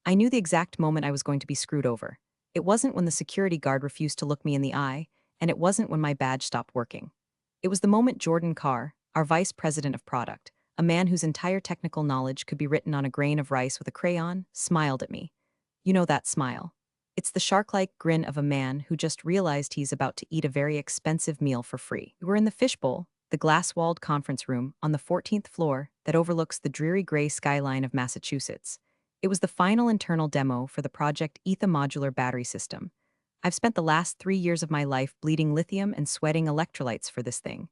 I knew the exact moment I was going to be screwed over. It wasn't when the security guard refused to look me in the eye, and it wasn't when my badge stopped working. It was the moment Jordan Carr, our vice president of product, a man whose entire technical knowledge could be written on a grain of rice with a crayon, smiled at me. You know that smile. It's the shark-like grin of a man who just realized he's about to eat a very expensive meal for free. We were in the fishbowl, the glass-walled conference room on the 14th floor that overlooks the dreary gray skyline of Massachusetts. It was the final internal demo for the Project Etha modular battery system. I've spent the last 3 years of my life bleeding lithium and sweating electrolytes for this thing.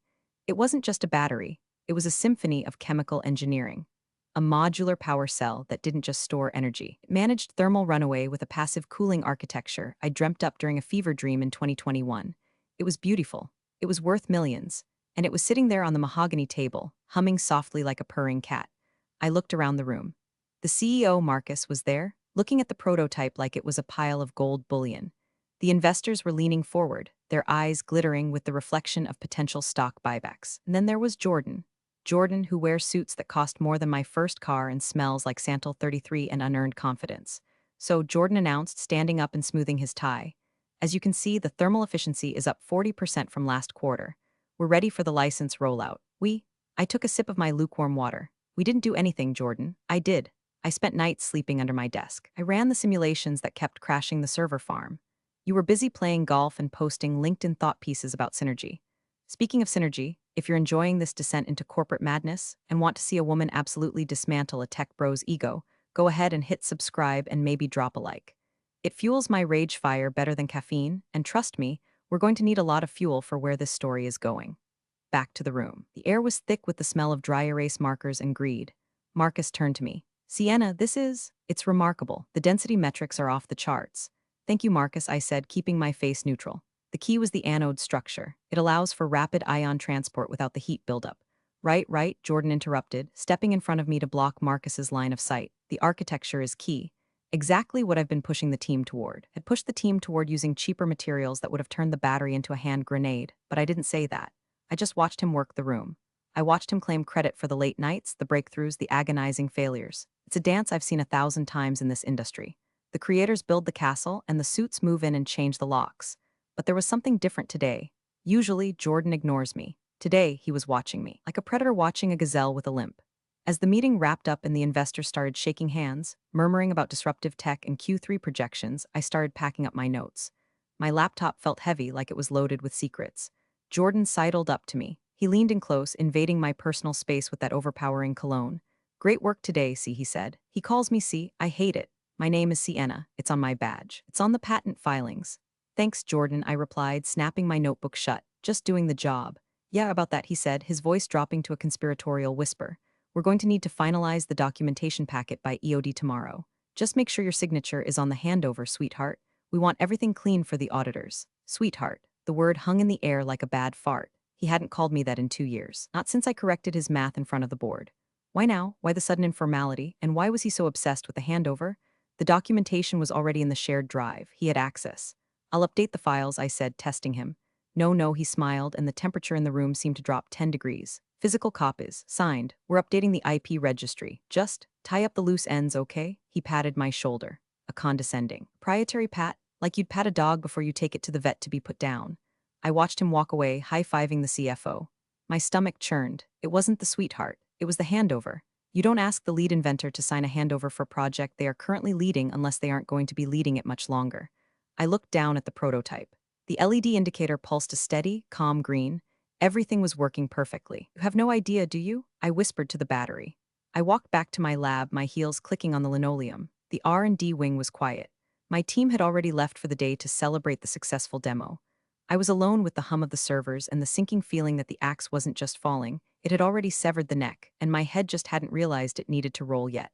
It wasn't just a battery, it was a symphony of chemical engineering. A modular power cell that didn't just store energy. It managed thermal runaway with a passive cooling architecture I dreamt up during a fever dream in 2021. It was beautiful. It was worth millions. And it was sitting there on the mahogany table, humming softly like a purring cat. I looked around the room. The CEO, Marcus, was there, looking at the prototype like it was a pile of gold bullion. The investors were leaning forward, their eyes glittering with the reflection of potential stock buybacks. And then there was Jordan. Jordan, who wears suits that cost more than my first car and smells like Santal 33 and unearned confidence. So Jordan announced, standing up and smoothing his tie. As you can see, the thermal efficiency is up 40% from last quarter. We're ready for the license rollout. I took a sip of my lukewarm water. We didn't do anything, Jordan. I did. I spent nights sleeping under my desk. I ran the simulations that kept crashing the server farm. You were busy playing golf and posting LinkedIn thought pieces about synergy. Speaking of synergy, if you're enjoying this descent into corporate madness and want to see a woman absolutely dismantle a tech bro's ego, go ahead and hit subscribe and maybe drop a like. It fuels my rage fire better than caffeine, and trust me, we're going to need a lot of fuel for where this story is going. Back to the room. The air was thick with the smell of dry erase markers and greed. Marcus turned to me. Sienna, it's remarkable. The density metrics are off the charts. Thank you, Marcus, I said, keeping my face neutral. The key was the anode structure. It allows for rapid ion transport without the heat buildup. Right, Jordan interrupted, stepping in front of me to block Marcus's line of sight. The architecture is key. Exactly what I've been pushing the team toward. Had pushed the team toward using cheaper materials that would have turned the battery into a hand grenade, but I didn't say that. I just watched him work the room. I watched him claim credit for the late nights, the breakthroughs, the agonizing failures. It's a dance I've seen 1,000 times in this industry. The creators build the castle, and the suits move in and change the locks. But there was something different today. Usually, Jordan ignores me. Today, he was watching me, like a predator watching a gazelle with a limp. As the meeting wrapped up and the investors started shaking hands, murmuring about disruptive tech and Q3 projections, I started packing up my notes. My laptop felt heavy, like it was loaded with secrets. Jordan sidled up to me. He leaned in close, invading my personal space with that overpowering cologne. Great work today, C, he said. He calls me C. I hate it. My name is Sienna. It's on my badge. It's on the patent filings. Thanks, Jordan, I replied, snapping my notebook shut. Just doing the job. Yeah, about that, he said, his voice dropping to a conspiratorial whisper. We're going to need to finalize the documentation packet by EOD tomorrow. Just make sure your signature is on the handover, sweetheart. We want everything clean for the auditors. Sweetheart. The word hung in the air like a bad fart. He hadn't called me that in 2 years. Not since I corrected his math in front of the board. Why now? Why the sudden informality? And why was he so obsessed with the handover? The documentation was already in the shared drive. He had access. I'll update the files, I said, testing him. No, he smiled, and the temperature in the room seemed to drop 10 degrees. Physical copies. Signed. We're updating the IP registry. Just tie up the loose ends, okay? He patted my shoulder. A condescending, proprietary pat, like you'd pat a dog before you take it to the vet to be put down. I watched him walk away, high-fiving the CFO. My stomach churned. It wasn't the sweetheart. It was the handover. You don't ask the lead inventor to sign a handover for a project they are currently leading unless they aren't going to be leading it much longer. I looked down at the prototype. The LED indicator pulsed a steady, calm green. Everything was working perfectly. You have no idea, do you? I whispered to the battery. I walked back to my lab, my heels clicking on the linoleum. The R&D wing was quiet. My team had already left for the day to celebrate the successful demo. I was alone with the hum of the servers and the sinking feeling that the axe wasn't just falling, it had already severed the neck, and my head just hadn't realized it needed to roll yet.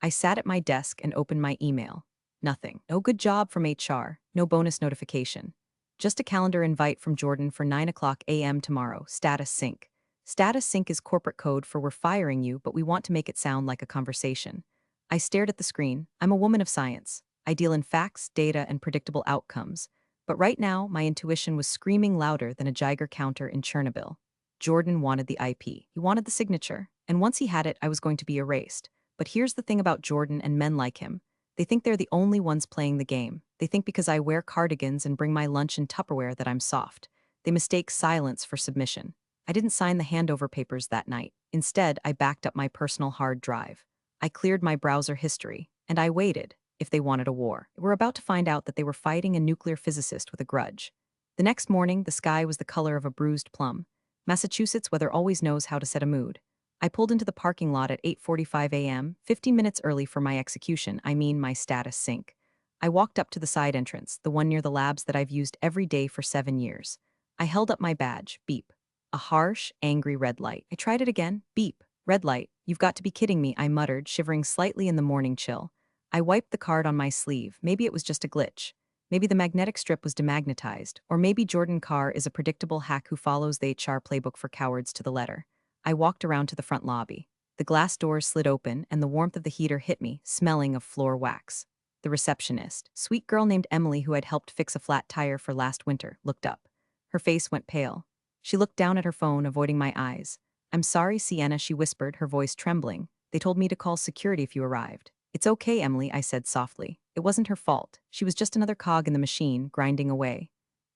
I sat at my desk and opened my email. Nothing. No good job from HR, no bonus notification. Just a calendar invite from Jordan for 9 a.m. tomorrow, status sync. Status sync is corporate code for we're firing you, but we want to make it sound like a conversation. I stared at the screen. I'm a woman of science. I deal in facts, data, and predictable outcomes. But right now, my intuition was screaming louder than a Geiger counter in Chernobyl. Jordan wanted the IP. He wanted the signature. And once he had it, I was going to be erased. But here's the thing about Jordan and men like him. They think they're the only ones playing the game. They think because I wear cardigans and bring my lunch in Tupperware that I'm soft. They mistake silence for submission. I didn't sign the handover papers that night. Instead, I backed up my personal hard drive. I cleared my browser history, and I waited, if they wanted a war. We're about to find out that they were fighting a nuclear physicist with a grudge. The next morning, the sky was the color of a bruised plum. Massachusetts weather always knows how to set a mood. I pulled into the parking lot at 8:45 a.m., 15 minutes early for my execution, my status sync. I walked up to the side entrance, the one near the labs that I've used every day for 7 years. I held up my badge, beep. A harsh, angry red light. I tried it again, beep. Red light. You've got to be kidding me, I muttered, shivering slightly in the morning chill. I wiped the card on my sleeve. Maybe it was just a glitch. Maybe the magnetic strip was demagnetized, or maybe Jordan Carr is a predictable hack who follows the HR playbook for cowards to the letter. I walked around to the front lobby. The glass doors slid open, and the warmth of the heater hit me, smelling of floor wax. The receptionist, sweet girl named Emily who had helped fix a flat tire for last winter, looked up. Her face went pale. She looked down at her phone, avoiding my eyes. "I'm sorry, Sienna," she whispered, her voice trembling. "They told me to call security if you arrived." "It's okay, Emily," I said softly. It wasn't her fault. She was just another cog in the machine, grinding away.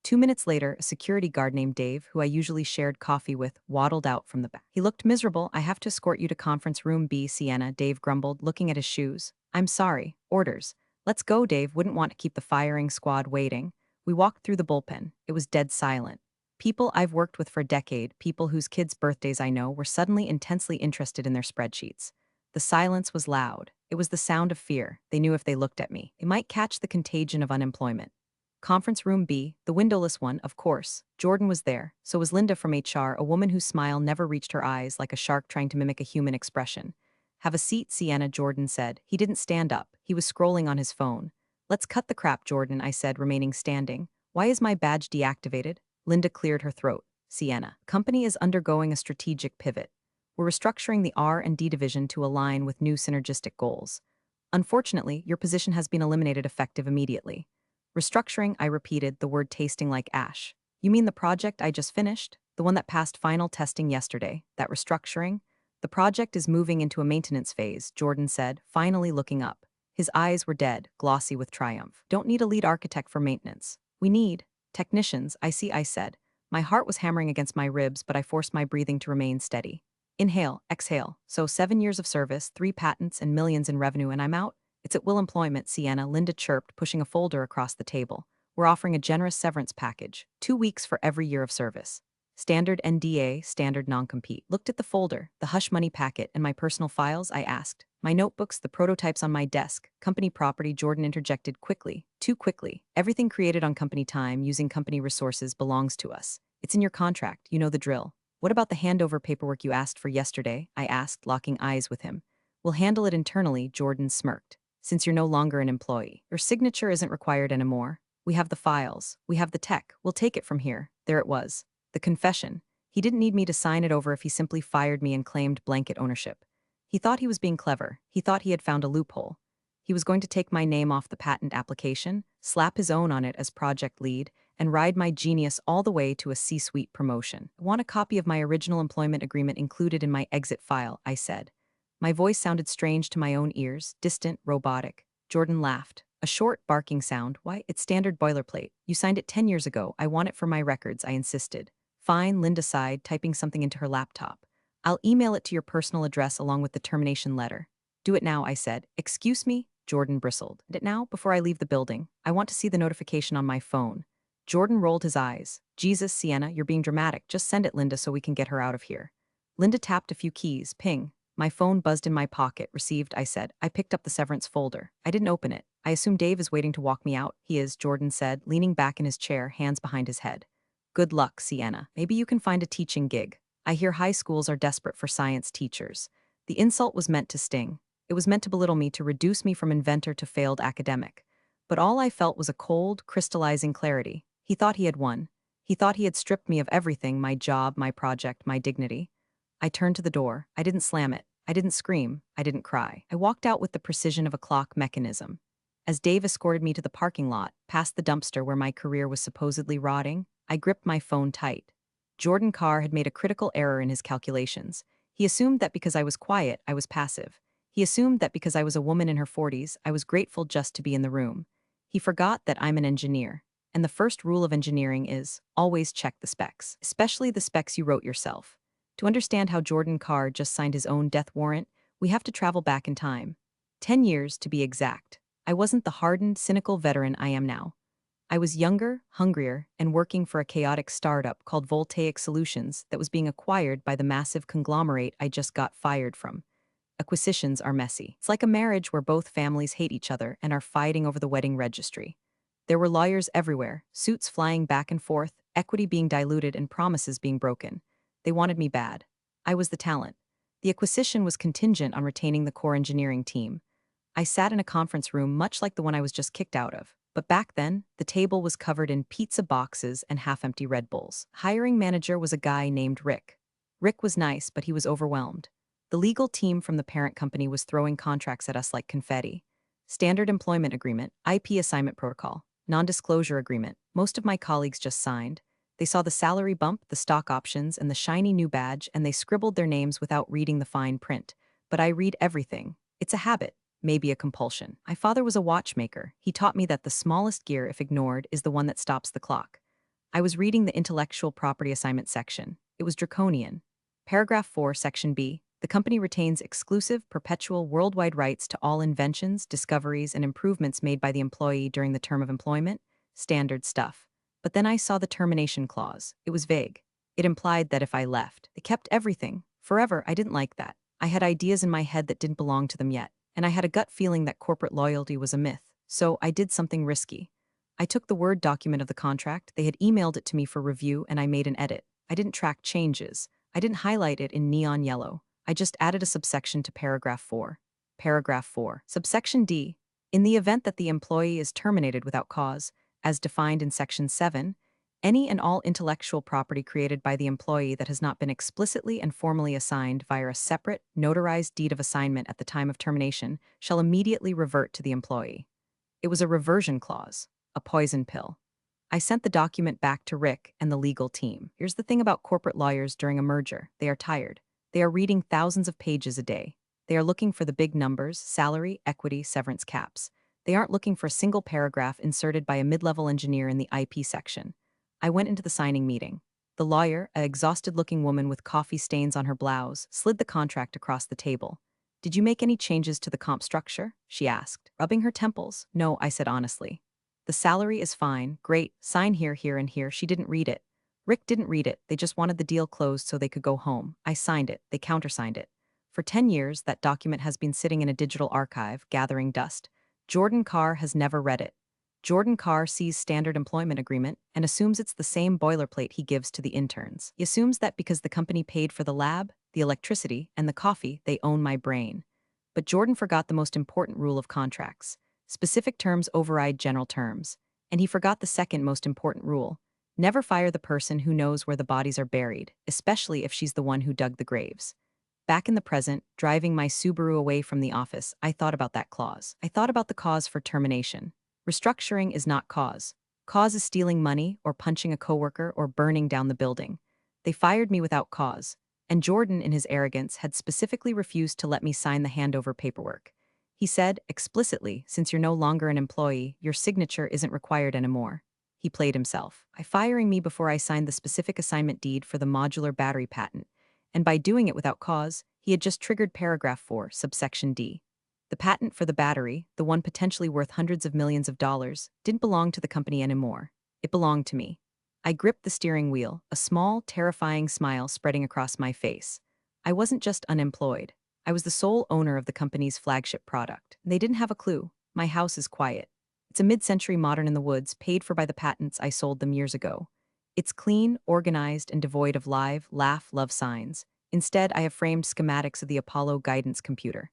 2 minutes later, a security guard named Dave, who I usually shared coffee with, waddled out from the back. He looked miserable. "I have to escort you to conference room B, Sienna," Dave grumbled, looking at his shoes. "I'm sorry. Orders." "Let's go," Dave wouldn't want to keep the firing squad waiting. We walked through the bullpen. It was dead silent. People I've worked with for a decade, people whose kids' birthdays I know, were suddenly intensely interested in their spreadsheets. The silence was loud. It was the sound of fear. They knew if they looked at me, it might catch the contagion of unemployment. Conference room B, the windowless one, of course. Jordan was there. So was Linda from HR, a woman whose smile never reached her eyes, like a shark trying to mimic a human expression. "Have a seat, Sienna," Jordan said. He didn't stand up. He was scrolling on his phone. "Let's cut the crap, Jordan," I said, remaining standing. "Why is my badge deactivated?" Linda cleared her throat. "Sienna, company is undergoing a strategic pivot. We're restructuring the R&D division to align with new synergistic goals. Unfortunately, your position has been eliminated effective immediately." "Restructuring," I repeated, the word tasting like ash. "You mean the project I just finished? The one that passed final testing yesterday? That restructuring?" "The project is moving into a maintenance phase," Jordan said, finally looking up. His eyes were dead, glossy with triumph. "Don't need a lead architect for maintenance. We need technicians, I see," I said. My heart was hammering against my ribs, but I forced my breathing to remain steady. "Inhale, exhale. So 7 years of service, 3 patents, and millions in revenue, and I'm out?" "It's at will employment, Sienna," Linda chirped, pushing a folder across the table. "We're offering a generous severance package. 2 weeks for every year of service. Standard NDA, standard non-compete." Looked at the folder, the hush money packet, and my personal files, I asked. "My notebooks, the prototypes on my desk, company property," Jordan interjected quickly. Too quickly. "Everything created on company time, using company resources, belongs to us. It's in your contract, you know the drill." "What about the handover paperwork you asked for yesterday?" I asked, locking eyes with him. "We'll handle it internally," Jordan smirked. "Since you're no longer an employee. Your signature isn't required anymore. We have the files. We have the tech. We'll take it from here." There it was. The confession. He didn't need me to sign it over if he simply fired me and claimed blanket ownership. He thought he was being clever. He thought he had found a loophole. He was going to take my name off the patent application, slap his own on it as project lead, and ride my genius all the way to a C-suite promotion. "I want a copy of my original employment agreement included in my exit file," I said. My voice sounded strange to my own ears, distant, robotic. Jordan laughed. A short, barking sound. "Why, it's standard boilerplate. You signed it 10 years ago. I want it for my records," I insisted. "Fine," Linda sighed, typing something into her laptop. "I'll email it to your personal address along with the termination letter." "Do it now," I said. "Excuse me?" Jordan bristled. "Do it now, before I leave the building. I want to see the notification on my phone." Jordan rolled his eyes. "Jesus, Sienna, you're being dramatic. Just send it, Linda, so we can get her out of here." Linda tapped a few keys. Ping. My phone buzzed in my pocket. "Received," I said. I picked up the severance folder. I didn't open it. "I assume Dave is waiting to walk me out." "He is," Jordan said, leaning back in his chair, hands behind his head. "Good luck, Sienna. Maybe you can find a teaching gig. I hear high schools are desperate for science teachers." The insult was meant to sting. It was meant to belittle me, to reduce me from inventor to failed academic. But all I felt was a cold, crystallizing clarity. He thought he had won. He thought he had stripped me of everything: my job, my project, my dignity. I turned to the door. I didn't slam it. I didn't scream. I didn't cry. I walked out with the precision of a clock mechanism. As Dave escorted me to the parking lot, past the dumpster where my career was supposedly rotting, I gripped my phone tight. Jordan Carr had made a critical error in his calculations. He assumed that because I was quiet, I was passive. He assumed that because I was a woman in her 40s, I was grateful just to be in the room. He forgot that I'm an engineer. And the first rule of engineering is always check the specs, especially the specs you wrote yourself. To understand how Jordan Carr just signed his own death warrant, we have to travel back in time. 10 years to be exact. I wasn't the hardened, cynical veteran I am now. I was younger, hungrier, and working for a chaotic startup called Voltaic Solutions that was being acquired by the massive conglomerate I just got fired from. Acquisitions are messy. It's like a marriage where both families hate each other and are fighting over the wedding registry. There were lawyers everywhere, suits flying back and forth, equity being diluted, and promises being broken. They wanted me bad. I was the talent. The acquisition was contingent on retaining the core engineering team. I sat in a conference room much like the one I was just kicked out of. But back then, the table was covered in pizza boxes and half-empty Red Bulls. Hiring manager was a guy named Rick. Rick was nice, but he was overwhelmed. The legal team from the parent company was throwing contracts at us like confetti. Standard employment agreement, IP assignment protocol, non-disclosure agreement. Most of my colleagues just signed. They saw the salary bump, the stock options, and the shiny new badge, and they scribbled their names without reading the fine print. But I read everything. It's a habit, maybe a compulsion. My father was a watchmaker. He taught me that the smallest gear, if ignored, is the one that stops the clock. I was reading the intellectual property assignment section. It was draconian. Paragraph 4, Section B. The company retains exclusive, perpetual, worldwide rights to all inventions, discoveries, and improvements made by the employee during the term of employment. Standard stuff. But then I saw the termination clause. It was vague. It implied that if I left, they kept everything. Forever. I didn't like that. I had ideas in my head that didn't belong to them yet, and I had a gut feeling that corporate loyalty was a myth. So I did something risky. I took the Word document of the contract. They had emailed it to me for review, and I made an edit. I didn't track changes. I didn't highlight it in neon yellow. I just added a subsection to paragraph 4. Paragraph 4. Subsection D. In the event that the employee is terminated without cause, as defined in Section 7, any and all intellectual property created by the employee that has not been explicitly and formally assigned via a separate, notarized deed of assignment at the time of termination shall immediately revert to the employee. It was a reversion clause, a poison pill. I sent the document back to Rick and the legal team. Here's the thing about corporate lawyers during a merger. They are tired. They are reading thousands of pages a day. They are looking for the big numbers, salary, equity, severance caps. They aren't looking for a single paragraph inserted by a mid-level engineer in the IP section. I went into the signing meeting. The lawyer, an exhausted-looking woman with coffee stains on her blouse, slid the contract across the table. "Did you make any changes to the comp structure?" she asked, rubbing her temples. "No," I said honestly. "The salary is fine, great, sign here, here, and here." She didn't read it. Rick didn't read it. They just wanted the deal closed so they could go home. I signed it. They countersigned it. For 10 years, that document has been sitting in a digital archive, gathering dust. Jordan Carr has never read it. Jordan Carr sees standard employment agreement and assumes it's the same boilerplate he gives to the interns. He assumes that because the company paid for the lab, the electricity, and the coffee, they own my brain. But Jordan forgot the most important rule of contracts. Specific terms override general terms. And he forgot the second most important rule. Never fire the person who knows where the bodies are buried, especially if she's the one who dug the graves. Back in the present, driving my Subaru away from the office, I thought about that clause. I thought about the cause for termination. Restructuring is not cause. Cause is stealing money, or punching a coworker, or burning down the building. They fired me without cause, and Jordan, in his arrogance, had specifically refused to let me sign the handover paperwork. He said, explicitly, since you're no longer an employee, your signature isn't required anymore. He played himself by firing me before I signed the specific assignment deed for the modular battery patent, and by doing it without cause, he had just triggered paragraph 4, subsection D. The patent for the battery, the one potentially worth hundreds of millions of dollars, didn't belong to the company anymore. It belonged to me. I gripped the steering wheel, a small, terrifying smile spreading across my face. I wasn't just unemployed. I was the sole owner of the company's flagship product. They didn't have a clue. My house is quiet. It's a mid-century modern in the woods, paid for by the patents I sold them years ago. It's clean, organized, and devoid of live, laugh, love signs. Instead, I have framed schematics of the Apollo guidance computer.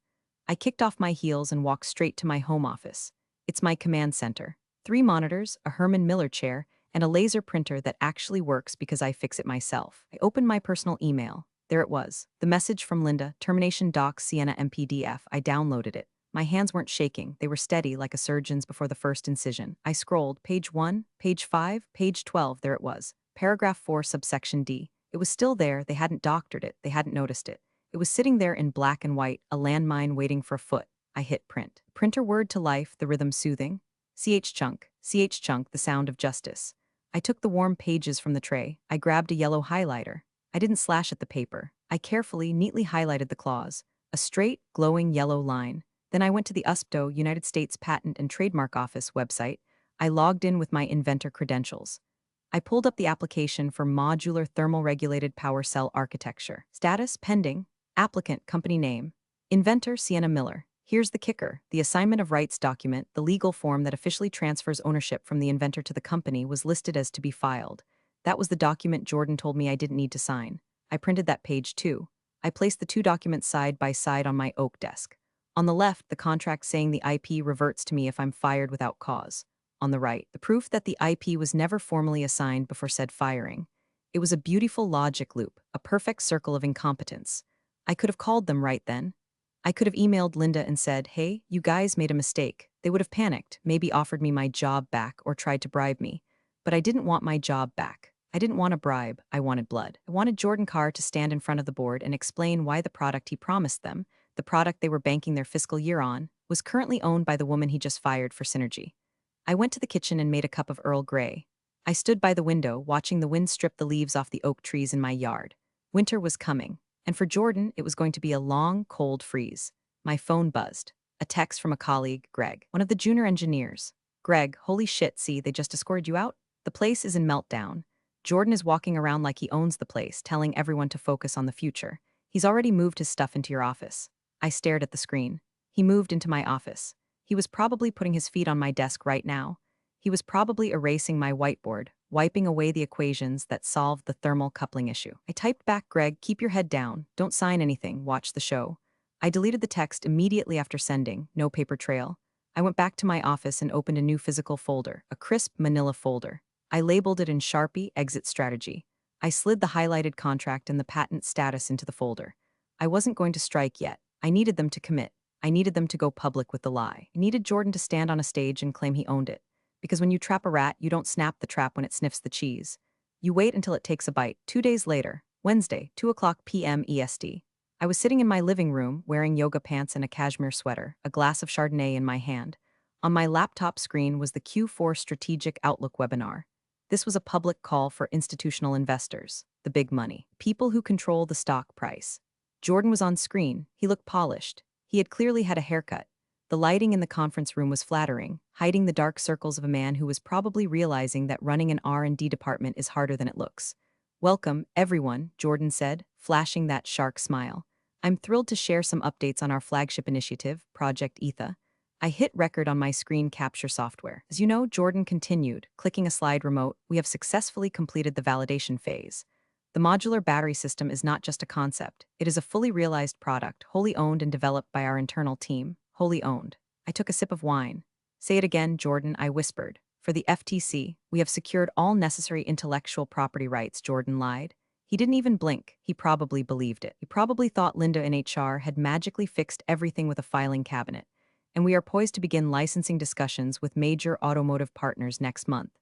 I kicked off my heels and walked straight to my home office. It's my command center. 3 monitors, a Herman Miller chair, and a laser printer that actually works because I fix it myself. I opened my personal email. There it was. The message from Linda, termination docs Sienna MPDF. I downloaded it. My hands weren't shaking. They were steady like a surgeon's before the first incision. I scrolled. Page 1, page 5, page 12. There it was. Paragraph 4, subsection D. It was still there. They hadn't doctored it. They hadn't noticed it. It was sitting there in black and white, a landmine waiting for a foot. I hit print. Printer word to life, the rhythm soothing. CH chunk, the sound of justice. I took the warm pages from the tray. I grabbed a yellow highlighter. I didn't slash at the paper. I carefully, neatly highlighted the clause. A straight, glowing yellow line. Then I went to the USPTO, United States Patent and Trademark Office website. I logged in with my inventor credentials. I pulled up the application for modular thermal regulated power cell architecture. Status pending. Applicant company name. Inventor Sienna Miller. Here's the kicker. The assignment of rights document, the legal form that officially transfers ownership from the inventor to the company, was listed as to be filed. That was the document Jordan told me I didn't need to sign. I printed that page too. I placed the two documents side by side on my oak desk. On the left, the contract saying the IP reverts to me if I'm fired without cause. On the right, the proof that the IP was never formally assigned before said firing. It was a beautiful logic loop, a perfect circle of incompetence. I could have called them right then. I could have emailed Linda and said, "Hey, you guys made a mistake." They would have panicked, maybe offered me my job back or tried to bribe me. But I didn't want my job back. I didn't want a bribe, I wanted blood. I wanted Jordan Carr to stand in front of the board and explain why the product he promised them, the product they were banking their fiscal year on, was currently owned by the woman he just fired for Synergy. I went to the kitchen and made a cup of Earl Grey. I stood by the window, watching the wind strip the leaves off the oak trees in my yard. Winter was coming, and for Jordan, it was going to be a long, cold freeze. My phone buzzed. A text from a colleague, Greg, one of the junior engineers. "Greg, holy shit, see, they just escorted you out? The place is in meltdown. Jordan is walking around like he owns the place, telling everyone to focus on the future. He's already moved his stuff into your office." I stared at the screen. He moved into my office. He was probably putting his feet on my desk right now. He was probably erasing my whiteboard, wiping away the equations that solved the thermal coupling issue. I typed back, "Greg, keep your head down. Don't sign anything. Watch the show." I deleted the text immediately after sending, no paper trail. I went back to my office and opened a new physical folder, a crisp manila folder. I labeled it in Sharpie, Exit Strategy. I slid the highlighted contract and the patent status into the folder. I wasn't going to strike yet. I needed them to commit. I needed them to go public with the lie. I needed Jordan to stand on a stage and claim he owned it. Because when you trap a rat, you don't snap the trap when it sniffs the cheese. You wait until it takes a bite. 2 days later, Wednesday, 2:00 p.m. EST. I was sitting in my living room, wearing yoga pants and a cashmere sweater, a glass of Chardonnay in my hand. On my laptop screen was the Q4 Strategic Outlook webinar. This was a public call for institutional investors, the big money, people who control the stock price. Jordan was on screen. He looked polished. He had clearly had a haircut. The lighting in the conference room was flattering, hiding the dark circles of a man who was probably realizing that running an R&D department is harder than it looks. "Welcome, everyone," Jordan said, flashing that shark smile. "I'm thrilled to share some updates on our flagship initiative, Project ETHA." I hit record on my screen capture software. "As you know," Jordan continued, clicking a slide remote, "we have successfully completed the validation phase. The modular battery system is not just a concept. It is a fully realized product, wholly owned and developed by our internal team. Wholly owned." I took a sip of wine. "Say it again, Jordan," I whispered. "For the FTC, we have secured all necessary intellectual property rights," Jordan lied. He didn't even blink. He probably believed it. He probably thought Linda in HR had magically fixed everything with a filing cabinet. "And we are poised to begin licensing discussions with major automotive partners next month."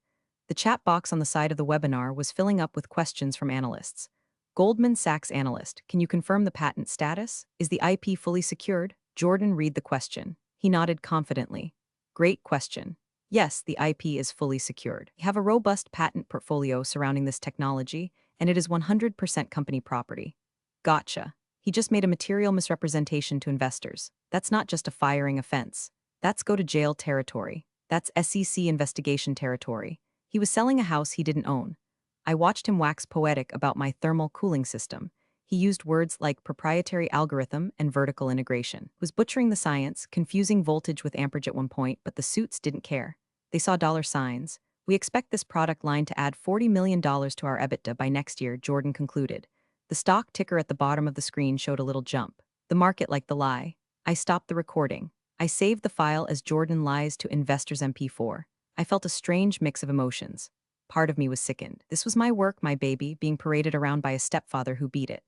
The chat box on the side of the webinar was filling up with questions from analysts. Goldman Sachs analyst, "Can you confirm the patent status? Is the IP fully secured?" Jordan read the question. He nodded confidently. "Great question. Yes, the IP is fully secured. We have a robust patent portfolio surrounding this technology, and it is 100% company property." Gotcha. He just made a material misrepresentation to investors. That's not just a firing offense. That's go to jail territory. That's SEC investigation territory. He was selling a house he didn't own. I watched him wax poetic about my thermal cooling system. He used words like proprietary algorithm and vertical integration. He was butchering the science, confusing voltage with amperage at one point, but the suits didn't care. They saw dollar signs. "We expect this product line to add $40 million to our EBITDA by next year," Jordan concluded. The stock ticker at the bottom of the screen showed a little jump. The market liked the lie. I stopped the recording. I saved the file as Jordan lies to investors MP4. I felt a strange mix of emotions. Part of me was sickened. This was my work, my baby, being paraded around by a stepfather who beat it.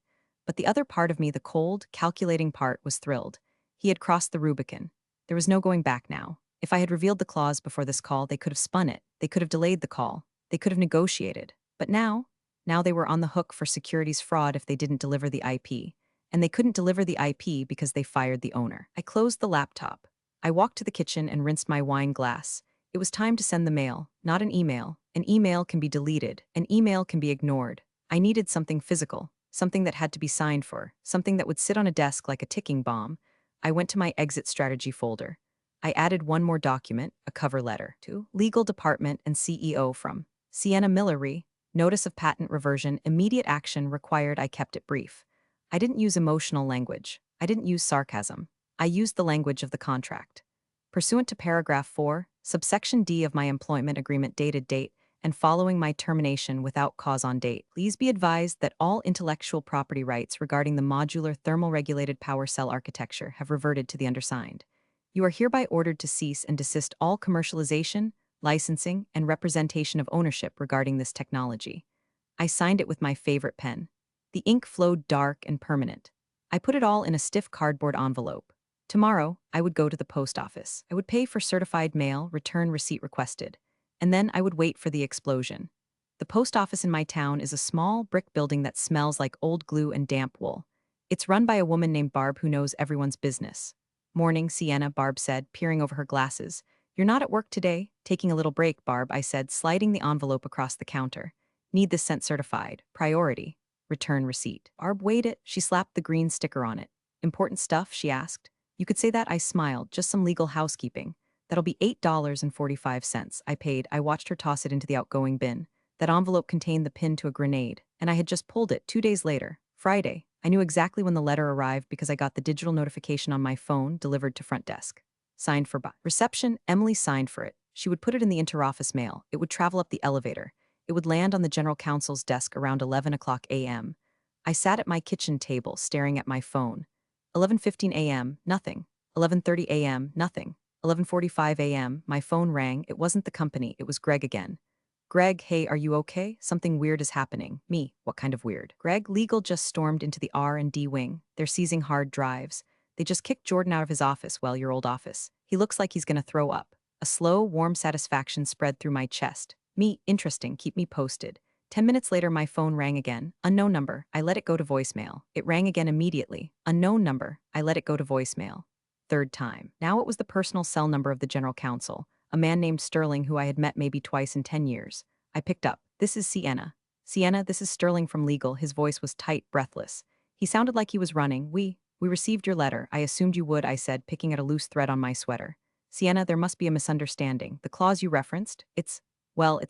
But the other part of me, the cold, calculating part, was thrilled. He had crossed the Rubicon. There was no going back now. If I had revealed the clause before this call, they could have spun it. They could have delayed the call. They could have negotiated. But now they were on the hook for securities fraud if they didn't deliver the IP. and they couldn't deliver the IP because they fired the owner. I closed the laptop. I walked to the kitchen and rinsed my wine glass. It was time to send the mail, not an email. An email can be deleted. An email can be ignored. I needed something physical, something that had to be signed for, something that would sit on a desk like a ticking bomb. I went to my exit strategy folder. I added one more document, a cover letter, to Legal Department and CEO from Sienna Millery. Notice of patent reversion, immediate action required. I kept it brief. I didn't use emotional language. I didn't use sarcasm. I used the language of the contract. Pursuant to paragraph 4, subsection D of my employment agreement dated date, and following my termination without cause on date, please be advised that all intellectual property rights regarding the modular thermal-regulated power cell architecture have reverted to the undersigned. You are hereby ordered to cease and desist all commercialization, licensing, and representation of ownership regarding this technology. I signed it with my favorite pen. The ink flowed dark and permanent. I put it all in a stiff cardboard envelope. Tomorrow, I would go to the post office. I would pay for certified mail, return receipt requested, and then I would wait for the explosion. The post office in my town is a small brick building that smells like old glue and damp wool. It's run by a woman named Barb who knows everyone's business. Morning, Sienna, Barb said, peering over her glasses. You're not at work today? Taking a little break, Barb, I said, sliding the envelope across the counter. Need this sent certified. Priority. Return receipt. Barb weighed it. She slapped the green sticker on it. Important stuff? She asked. You could say that. I smiled. Just some legal housekeeping. That'll be $8.45. I paid. I watched her toss it into the outgoing bin. That envelope contained the pin to a grenade, and I had just pulled it 2 days later, Friday. I knew exactly when the letter arrived because I got the digital notification on my phone delivered to front desk. Signed for reception. Emily signed for it. She would put it in the interoffice mail. It would travel up the elevator. It would land on the general counsel's desk around 11 o'clock a.m. I sat at my kitchen table staring at my phone. 11:15 a.m., nothing. 11:30 a.m., nothing. 11:45 a.m., my phone rang. It wasn't the company, it was Greg again. Greg, hey, are you okay? Something weird is happening. Me, what kind of weird? Greg, legal just stormed into the R&D wing. They're seizing hard drives. They just kicked Jordan out of his office, well, your old office. He looks like he's gonna throw up. A slow, warm satisfaction spread through my chest. Me, interesting, keep me posted. 10 minutes later, my phone rang again. Unknown number. I let it go to voicemail. It rang again immediately. Unknown number. I let it go to voicemail. Third time. Now it was the personal cell number of the general counsel, a man named Sterling who I had met maybe twice in 10 years. I picked up. This is Sienna. Sienna, this is Sterling from legal. His voice was tight, breathless. He sounded like he was running. We received your letter. I assumed you would, I said, picking at a loose thread on my sweater. Sienna, there must be a misunderstanding. The clause you referenced, it's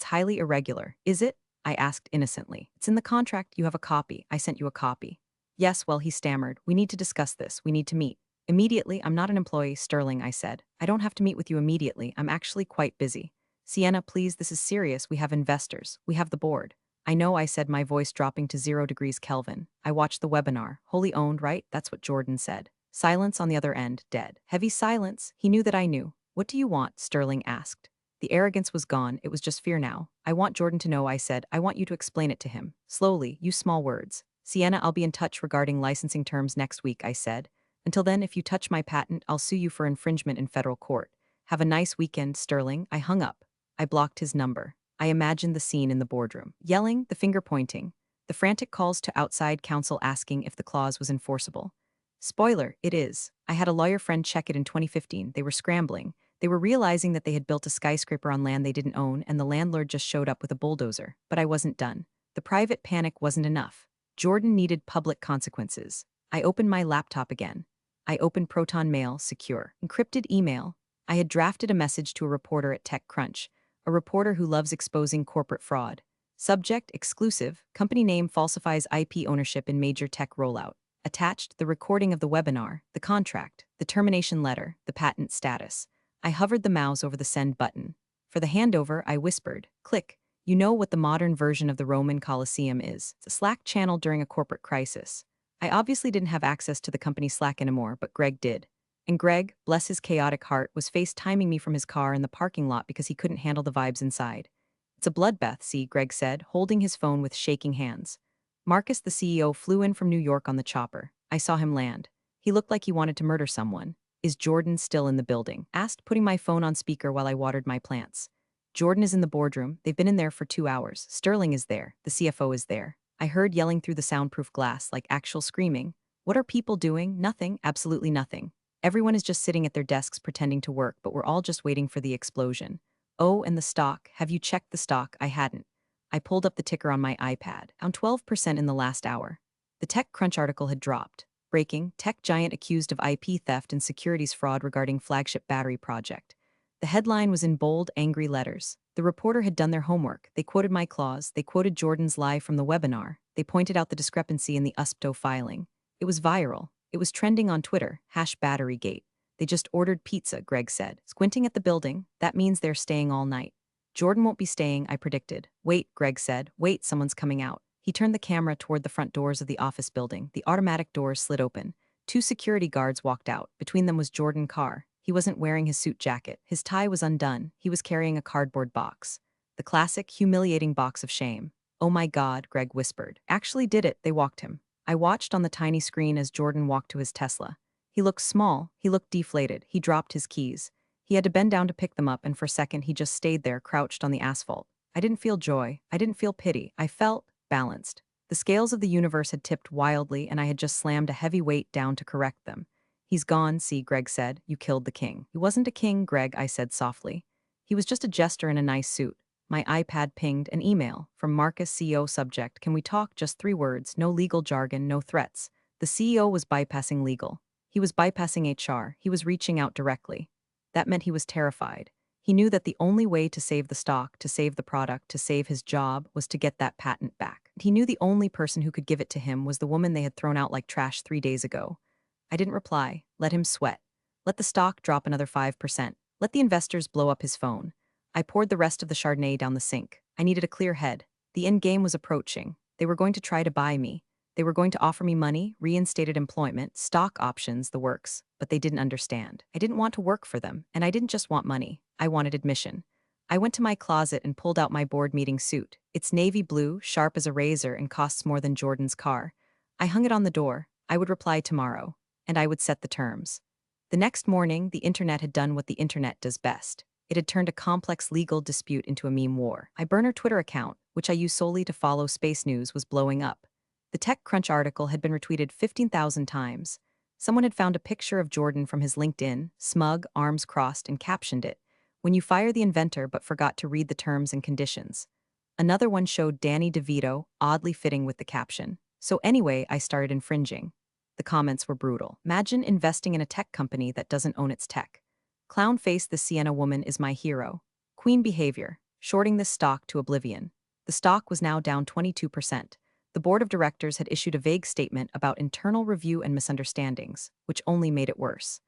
highly irregular. Is it? I asked innocently. It's in the contract. You have a copy. I sent you a copy. Yes, well, he stammered. We need to discuss this. We need to meet. Immediately. I'm not an employee, Sterling, I said. I don't have to meet with you immediately. I'm actually quite busy. Sienna, please, this is serious. We have investors. We have the board. I know, I said, my voice dropping to 0 degrees Kelvin. I watched the webinar. Wholly owned, right? That's what Jordan said. Silence on the other end, dead. Heavy silence. He knew that I knew. What do you want? Sterling asked. The arrogance was gone. It was just fear now. I want Jordan to know, I said. I want you to explain it to him. Slowly, use small words. Sienna, I'll be in touch regarding licensing terms next week, I said. Until then, if you touch my patent, I'll sue you for infringement in federal court. Have a nice weekend, Sterling. I hung up. I blocked his number. I imagined the scene in the boardroom. Yelling, the finger pointing. The frantic calls to outside counsel asking if the clause was enforceable. Spoiler, it is. I had a lawyer friend check it in 2015. They were scrambling. They were realizing that they had built a skyscraper on land they didn't own, and the landlord just showed up with a bulldozer. But I wasn't done. The private panic wasn't enough. Jordan needed public consequences. I opened my laptop again. I opened Proton Mail, secure. Encrypted email. I had drafted a message to a reporter at TechCrunch, a reporter who loves exposing corporate fraud. Subject, exclusive, company name falsifies IP ownership in major tech rollout. Attached, the recording of the webinar, the contract, the termination letter, the patent status. I hovered the mouse over the send button. For the handover, I whispered, click. You know what the modern version of the Roman Colosseum is. It's a Slack channel during a corporate crisis. I obviously didn't have access to the company Slack anymore, but Greg did. And Greg, bless his chaotic heart, was FaceTiming me from his car in the parking lot because he couldn't handle the vibes inside. It's a bloodbath, see, Greg said, holding his phone with shaking hands. Marcus, the CEO, flew in from New York on the chopper. I saw him land. He looked like he wanted to murder someone. Is Jordan still in the building? Asked, putting my phone on speaker while I watered my plants. Jordan is in the boardroom. They've been in there for 2 hours. Sterling is there. The CFO is there. I heard yelling through the soundproof glass, like actual screaming. What are people doing? Nothing, absolutely nothing. Everyone is just sitting at their desks pretending to work, but we're all just waiting for the explosion. Oh, and the stock. Have you checked the stock? I hadn't. I pulled up the ticker on my iPad. Down 12% in the last hour. The TechCrunch article had dropped. Breaking, tech giant accused of IP theft and securities fraud regarding flagship battery project. The headline was in bold, angry letters. The reporter had done their homework. They quoted my clause. They quoted Jordan's lie from the webinar. They pointed out the discrepancy in the USPTO filing. It was viral. It was trending on Twitter, #BatteryGate. They just ordered pizza, Greg said. Squinting at the building, that means they're staying all night. Jordan won't be staying, I predicted. Wait, Greg said. Wait, someone's coming out. He turned the camera toward the front doors of the office building. The automatic doors slid open. 2 security guards walked out. Between them was Jordan Carr. He wasn't wearing his suit jacket. His tie was undone. He was carrying a cardboard box. The classic, humiliating box of shame. Oh my God, Greg whispered. Actually did it, they walked him. I watched on the tiny screen as Jordan walked to his Tesla. He looked small, he looked deflated, he dropped his keys. He had to bend down to pick them up, and for a second he just stayed there, crouched on the asphalt. I didn't feel joy, I didn't feel pity, I felt balanced. The scales of the universe had tipped wildly, and I had just slammed a heavy weight down to correct them. He's gone, see, Greg said. You killed the king. He wasn't a king, Greg, I said softly. He was just a jester in a nice suit. My iPad pinged an email from Marcus, CEO. Subject, can we talk? Just 3 words, no legal jargon, no threats. The CEO was bypassing legal. He was bypassing HR. He was reaching out directly. That meant he was terrified. He knew that the only way to save the stock, to save the product, to save his job was to get that patent back. He knew the only person who could give it to him was the woman they had thrown out like trash 3 days ago. I didn't reply. Let him sweat. Let the stock drop another 5%. Let the investors blow up his phone. I poured the rest of the Chardonnay down the sink. I needed a clear head. The end game was approaching. They were going to try to buy me. They were going to offer me money, reinstated employment, stock options, the works. But they didn't understand. I didn't want to work for them, and I didn't just want money. I wanted admission. I went to my closet and pulled out my board meeting suit. It's navy blue, sharp as a razor, and costs more than Jordan's car. I hung it on the door. I would reply tomorrow, and I would set the terms. The next morning, the internet had done what the internet does best. It had turned a complex legal dispute into a meme war. My burner Twitter account, which I use solely to follow space news, was blowing up. The TechCrunch article had been retweeted 15,000 times. Someone had found a picture of Jordan from his LinkedIn, smug, arms crossed, and captioned it, "When you fire the inventor but forgot to read the terms and conditions." Another one showed Danny DeVito, oddly fitting with the caption. So anyway, I started infringing. The comments were brutal. Imagine investing in a tech company that doesn't own its tech. Clown face, the Sienna woman is my hero. Queen behavior. Shorting this stock to oblivion. The stock was now down 22%. The board of directors had issued a vague statement about internal review and misunderstandings, which only made it worse.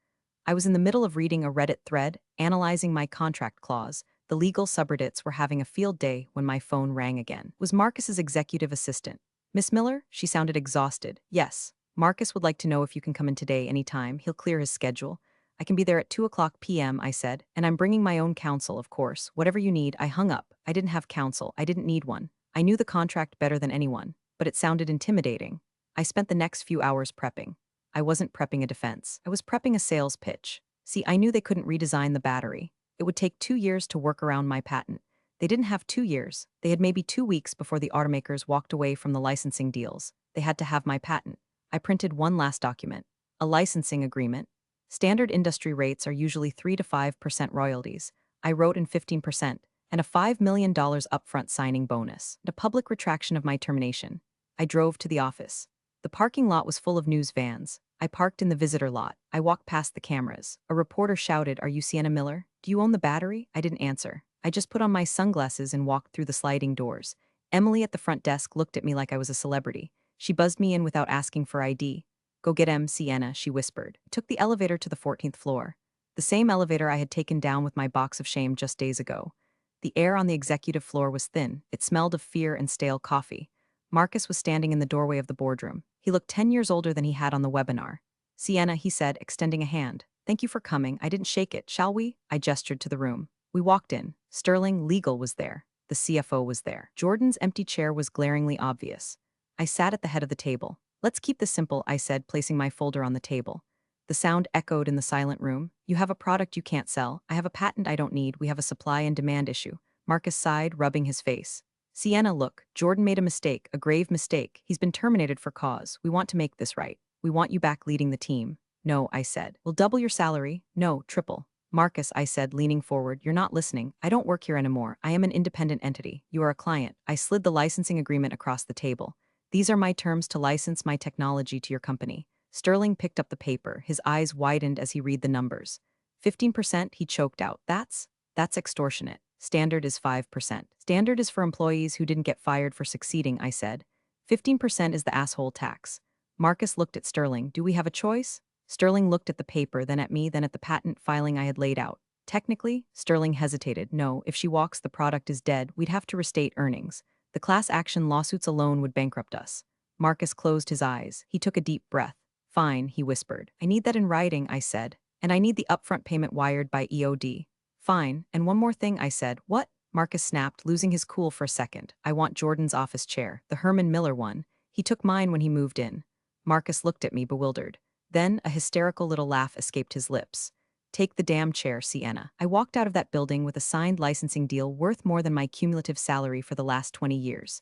I was in the middle of reading a Reddit thread, analyzing my contract clause. The legal subreddits were having a field day when my phone rang again. It was Marcus's executive assistant. Miss Miller? She sounded exhausted. Yes. Marcus would like to know if you can come in today anytime. He'll clear his schedule. I can be there at 2:00 p.m., I said, and I'm bringing my own counsel, of course. Whatever you need. I hung up. I didn't have counsel. I didn't need one. I knew the contract better than anyone, but it sounded intimidating. I spent the next few hours prepping. I wasn't prepping a defense. I was prepping a sales pitch. See, I knew they couldn't redesign the battery. It would take 2 years to work around my patent. They didn't have 2 years. They had maybe 2 weeks before the automakers walked away from the licensing deals. They had to have my patent. I printed one last document. A licensing agreement. Standard industry rates are usually 3 to 5% royalties. I wrote in 15%, and a $5 million upfront signing bonus, and a public retraction of my termination. I drove to the office. The parking lot was full of news vans. I parked in the visitor lot. I walked past the cameras. A reporter shouted, "Are you Sienna Miller? Do you own the battery?" I didn't answer. I just put on my sunglasses and walked through the sliding doors. Emily at the front desk looked at me like I was a celebrity. She buzzed me in without asking for ID. "Go get Sienna," she whispered. I took the elevator to the 14th floor. The same elevator I had taken down with my box of shame just days ago. The air on the executive floor was thin. It smelled of fear and stale coffee. Marcus was standing in the doorway of the boardroom. He looked 10 years older than he had on the webinar. "Sienna," he said, extending a hand. "Thank you for coming. I didn't shake it, shall we?" I gestured to the room. We walked in. Sterling Legal was there. The CFO was there. Jordan's empty chair was glaringly obvious. I sat at the head of the table. "Let's keep this simple," I said, placing my folder on the table. The sound echoed in the silent room. "You have a product you can't sell. I have a patent I don't need. We have a supply and demand issue." Marcus sighed, rubbing his face. "Sienna, look, Jordan made a mistake, a grave mistake. He's been terminated for cause. We want to make this right." We want you back leading the team. No, I said. We'll double your salary. No, triple. Marcus, I said, leaning forward, you're not listening. I don't work here anymore. I am an independent entity. You are a client. I slid the licensing agreement across the table. These are my terms to license my technology to your company. Sterling picked up the paper, his eyes widened as he read the numbers. 15%, he choked out. That's extortionate. Standard is 5%. Standard is for employees who didn't get fired for succeeding, I said. 15% is the asshole tax. Marcus looked at Sterling. Do we have a choice? Sterling looked at the paper, then at me, then at the patent filing I had laid out. Technically, Sterling hesitated. No, if she walks, the product is dead. We'd have to restate earnings. The class action lawsuits alone would bankrupt us. Marcus closed his eyes. He took a deep breath. Fine, he whispered. I need that in writing, I said. And I need the upfront payment wired by EOD. Fine, and one more thing, I said. What? Marcus snapped, losing his cool for a second. I want Jordan's office chair, the Herman Miller one. He took mine when he moved in. Marcus looked at me, bewildered. Then a hysterical little laugh escaped his lips. Take the damn chair, Sienna. I walked out of that building with a signed licensing deal worth more than my cumulative salary for the last 20 years.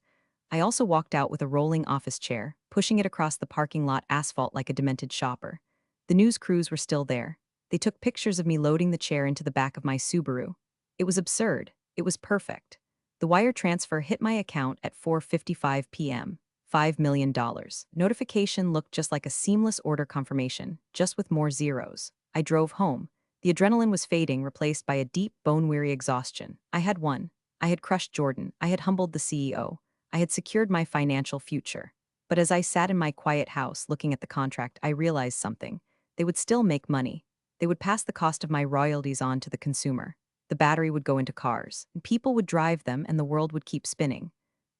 I also walked out with a rolling office chair, pushing it across the parking lot asphalt like a demented shopper. The news crews were still there. They took pictures of me loading the chair into the back of my Subaru. It was absurd. It was perfect. The wire transfer hit my account at 4:55 p.m. $5 million. Notification looked just like a seamless order confirmation, just with more zeros. I drove home. The adrenaline was fading, replaced by a deep, bone-weary exhaustion. I had won. I had crushed Jordan. I had humbled the CEO. I had secured my financial future. But as I sat in my quiet house looking at the contract, I realized something. They would still make money. They would pass the cost of my royalties on to the consumer. The battery would go into cars, and people would drive them, and the world would keep spinning.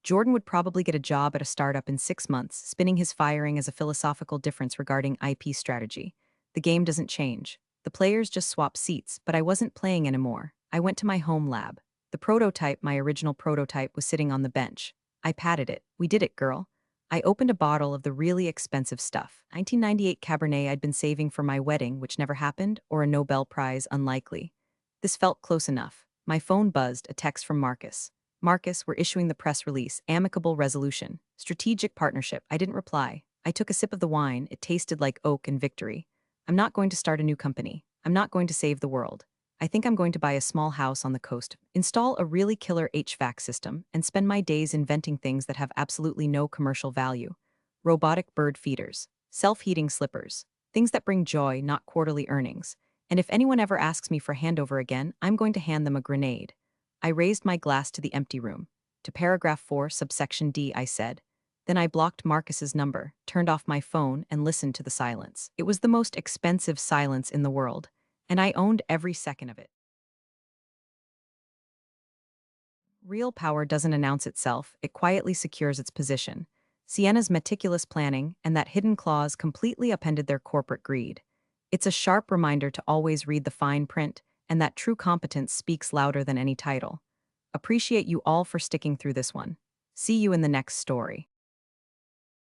Jordan would probably get a job at a startup in 6 months, spinning his firing as a philosophical difference regarding IP strategy. The game doesn't change. The players just swap seats, but I wasn't playing anymore. I went to my home lab. The prototype, my original prototype, was sitting on the bench. I patted it. We did it, girl. I opened a bottle of the really expensive stuff. 1998 Cabernet I'd been saving for my wedding, which never happened, or a Nobel Prize, unlikely. This felt close enough. My phone buzzed, a text from Marcus. Marcus, we're issuing the press release. Amicable resolution. Strategic partnership. I didn't reply. I took a sip of the wine. It tasted like oak and victory. I'm not going to start a new company. I'm not going to save the world. I think I'm going to buy a small house on the coast, install a really killer HVAC system, and spend my days inventing things that have absolutely no commercial value. Robotic bird feeders. Self-heating slippers. Things that bring joy, not quarterly earnings. And if anyone ever asks me for handover again, I'm going to hand them a grenade. I raised my glass to the empty room. To paragraph 4, subsection D, I said. Then I blocked Marcus's number, turned off my phone, and listened to the silence. It was the most expensive silence in the world, and I owned every second of it. Real power doesn't announce itself, it quietly secures its position. Sienna's meticulous planning and that hidden clause completely upended their corporate greed. It's a sharp reminder to always read the fine print, and that true competence speaks louder than any title. Appreciate you all for sticking through this one. See you in the next story.